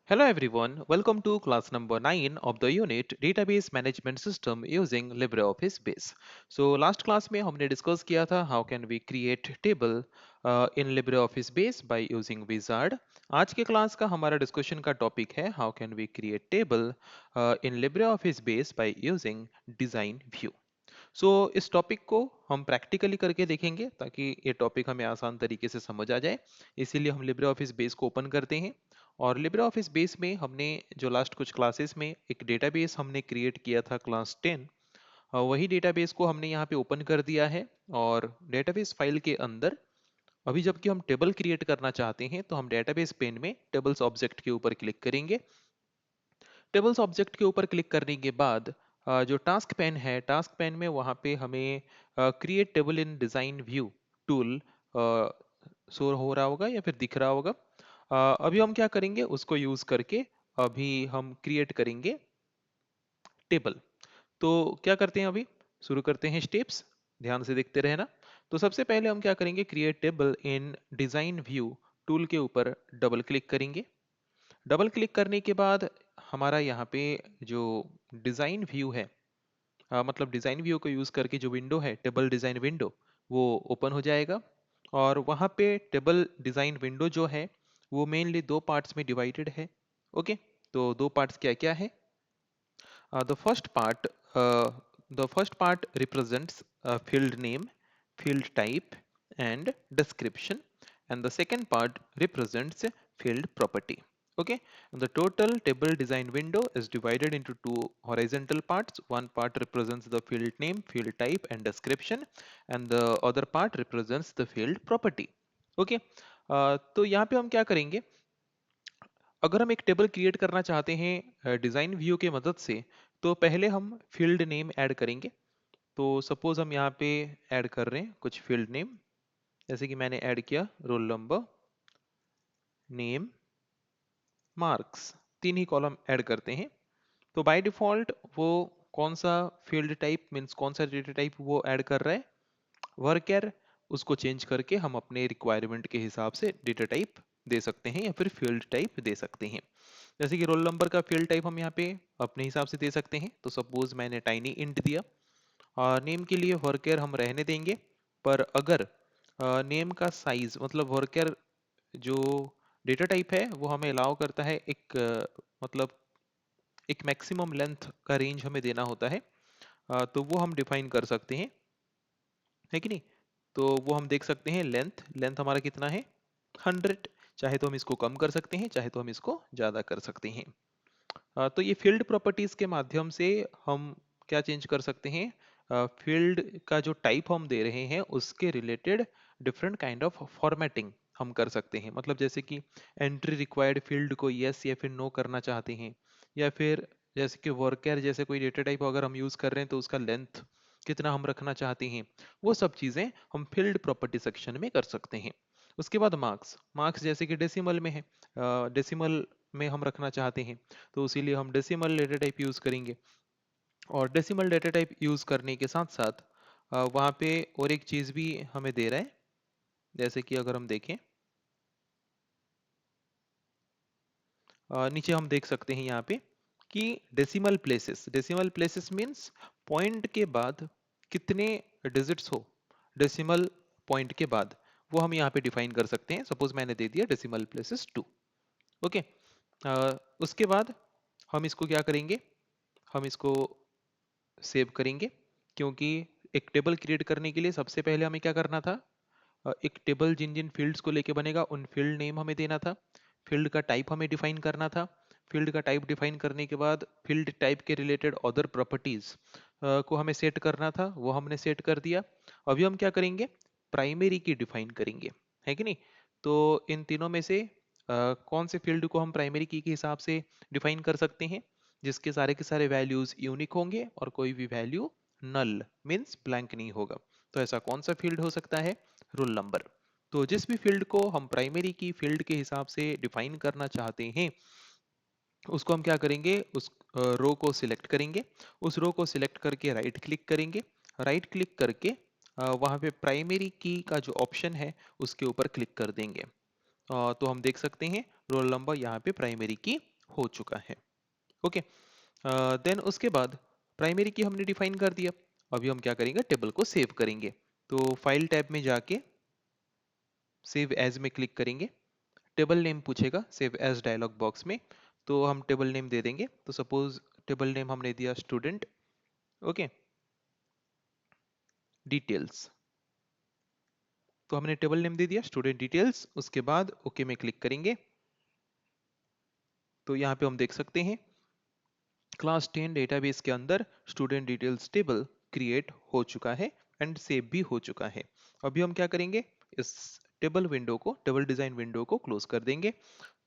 Hello everyone, welcome to class number 9 of the unit Database Management System using LibreOffice Base. So last class में हमने discuss किया था how can we create table in LibreOffice Base by using Wizard. आज के class का हमारा discussion का topic है how can we create table in LibreOffice Base by using Design View. इस टॉपिक को हम प्रैक्टिकली करके देखेंगे ताकि ये टॉपिक हमें आसान तरीके से समझ आ जाए। इसीलिए हम लिब्रे ऑफिस बेस को ओपन करते हैं और लिब्रे ऑफिस बेस में हमने जो लास्ट कुछ क्लासेस में एक डेटाबेस हमने क्रिएट किया था क्लास 10, वही डेटाबेस को हमने यहाँ पे ओपन कर दिया है। और डेटाबेस फाइल के अंदर अभी जबकि हम टेबल क्रिएट करना चाहते हैं तो हम डेटाबेस पेन में टेबल्स ऑब्जेक्ट के ऊपर क्लिक करेंगे। टेबल्स ऑब्जेक्ट के ऊपर क्लिक करने के बाद जो टास्क पेन है, टास्क पेन में वहाँ पे हमें क्रिएट टेबल इन डिज़ाइन व्यू टूल शो हो रहा होगा या फिर दिख रहा होगा। अभी हम क्या करेंगे, उसको यूज़ करके अभी हम क्रिएट करेंगे टेबल। तो क्या करते हैं, अभी शुरू करते हैं स्टेप्स, ध्यान से देखते रहना। तो सबसे पहले हम क्या करेंगे, क्रिएट टेबल इन डिज़ाइन व्यू टूल के ऊपर डबल क्लिक करेंगे। डबल क्लिक करने के बाद हमारा यहाँ पे जो डिज़ाइन व्यू है, मतलब डिज़ाइन व्यू को यूज़ करके जो विंडो है, टेबल डिज़ाइन विंडो, वो ओपन हो जाएगा। और वहाँ पे टेबल डिज़ाइन विंडो जो है वो मेनली दो पार्ट्स में डिवाइडेड है। ओके, तो दो पार्ट्स क्या क्या है? The first part represents a field name, field type, and description, and the second part represents a field property. Okay, and the total table design window is divided into two horizontal parts. One part represents the field name, field type, and description, and the other part represents the field property. Okay, तो यहाँ पे हम क्या करेंगे, अगर हम एक table create करना चाहते हैं डिज़ाइन व्यू के मदद से, तो पहले हम फील्ड नेम ऐड करेंगे। तो सपोज हम यहाँ पे ऐड कर रहे हैं कुछ फील्ड नेम, जैसे कि मैंने ऐड किया रोल नंबर, नेम, मार्क्स, तीन ही कॉलम ऐड करते हैं। तो बाय डिफॉल्ट वो कौन सा फील्ड टाइप मीन्स कौन सा डेटा टाइप वो ऐड कर रहा है, वर्कर, उसको चेंज करके हम अपने रिक्वायरमेंट के हिसाब से डेटा टाइप दे सकते हैं या फिर फील्ड टाइप दे सकते हैं। जैसे कि रोल नंबर का फील्ड टाइप हम यहाँ पे अपने हिसाब से दे सकते हैं। तो सपोज मैंने टाइनी इंट दिया, और नेम के लिए वर्कर हम रहने देंगे। पर अगर नेम का साइज मतलब वर्कर जो डेटा टाइप है वो हमें अलाउ करता है एक मतलब एक मैक्सिमम लेंथ का रेंज हमें देना होता है, तो वो हम डिफाइन कर सकते हैं, है कि नहीं? तो वो हम देख सकते हैं, लेंथ लेंथ हमारा कितना है, 100। चाहे तो हम इसको कम कर सकते हैं, चाहे तो हम इसको ज़्यादा कर सकते हैं। तो ये फील्ड प्रॉपर्टीज के माध्यम से हम क्या चेंज कर सकते हैं, फील्ड का जो टाइप हम दे रहे हैं उसके related different kind of formatting हम कर सकते हैं। मतलब जैसे कि एंट्री रिक्वायर्ड फील्ड को यस या फिर नो करना चाहते हैं, या फिर जैसे कि वर्कर जैसे कोई डेटा टाइप अगर हम यूज कर रहे हैं तो उसका लेंथ कितना हम रखना चाहते हैं, वो सब चीजें हम फील्ड प्रॉपर्टी सेक्शन में कर सकते हैं। उसके बाद मार्क्स, मार्क्स जैसे कि डेसिमल में है, डेसिमल में हम रखना चाहते हैं, तो इसीलिए हम डेसिमल डेटा टाइप यूज करेंगे। और डेसिमल डेटा टाइप यूज करने के साथ साथ वहाँ पे और एक चीज भी हमें दे रहा है। जैसे कि अगर हम देखें, नीचे हम देख सकते हैं यहाँ पे कि डेसिमल प्लेसेस मीन्स पॉइंट के बाद कितने डिजिट्स हो, डेसिमल पॉइंट के बाद, वो हम यहाँ पे डिफाइन कर सकते हैं। सपोज मैंने दे दिया डेसिमल प्लेसेस 2। ओके, उसके बाद हम इसको क्या करेंगे, हम इसको सेव करेंगे, क्योंकि एक टेबल क्रिएट करने के लिए सबसे पहले हमें क्या करना था, एक टेबल जिन जिन फील्ड्स को लेके बनेगा उन फील्ड नेम हमें देना था, फील्ड का टाइप हमें डिफाइन करना था। फील्ड का टाइप डिफाइन करने के बाद फील्ड टाइप के रिलेटेड अदर प्रॉपर्टीज को हमें सेट करना था, वो हमने सेट कर दिया। अभी हम क्या करेंगे, प्राइमरी की डिफाइन करेंगे, है कि नहीं? तो इन तीनों में से कौन से फील्ड को हम प्राइमरी की के हिसाब से डिफाइन कर सकते हैं, जिसके सारे के सारे वैल्यूज यूनिक होंगे और कोई भी वैल्यू नल मीन्स ब्लैंक नहीं होगा। तो ऐसा कौन सा फील्ड हो सकता है, रोल नंबर। तो जिस भी फील्ड को हम प्राइमरी की फील्ड के हिसाब से डिफाइन करना चाहते हैं, उसको हम क्या करेंगे, उस रो को सिलेक्ट करेंगे। उस रो को सिलेक्ट करके राइट क्लिक करेंगे। राइट क्लिक करके वहाँ पे प्राइमरी की का जो ऑप्शन है उसके ऊपर क्लिक कर देंगे। तो हम देख सकते हैं रोल नंबर यहाँ पे प्राइमरी की हो चुका है। ओके, देन उसके बाद प्राइमरी की हमने डिफाइन कर दिया। अभी हम क्या करेंगे, टेबल को सेव करेंगे। तो फाइल टैब में जाके सेव एज में क्लिक करेंगे। टेबल नेम पूछेगा सेव एज डायलॉग बॉक्स में, तो हम टेबल नेम दे देंगे। तो सपोज टेबल नेम हमने दिया स्टूडेंट, ओके, डिटेल्स। तो हमने टेबल नेम दे दिया स्टूडेंट डिटेल्स। उसके बाद ओके में क्लिक करेंगे। तो यहाँ पे हम देख सकते हैं क्लास 10 डेटाबेस के अंदर स्टूडेंट डिटेल्स टेबल क्रिएट हो चुका है एंड सेव भी हो चुका है। अभी हम क्या करेंगे, इस टेबल विंडो को, टेबल डिजाइन विंडो को क्लोज कर देंगे।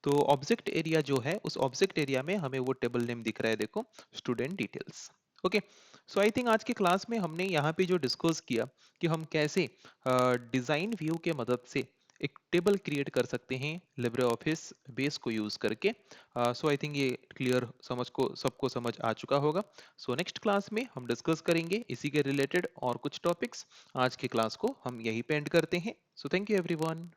तो ऑब्जेक्ट एरिया जो है, उस ऑब्जेक्ट एरिया में हमें वो टेबल नेम दिख रहा है, देखो, student details. Okay, so I think आज की क्लास में हमने यहाँ पे जो डिस्कस किया कि हम कैसे डिजाइन व्यू के मदद से एक टेबल क्रिएट कर सकते हैं लिब्रे ऑफिस बेस को यूज करके। सो आई थिंक ये क्लियर समझ को सबको समझ आ चुका होगा। सो नेक्स्ट क्लास में हम डिस्कस करेंगे इसी के रिलेटेड और कुछ टॉपिक्स। आज की क्लास को हम यही पे एंड करते हैं। So thank you everyone.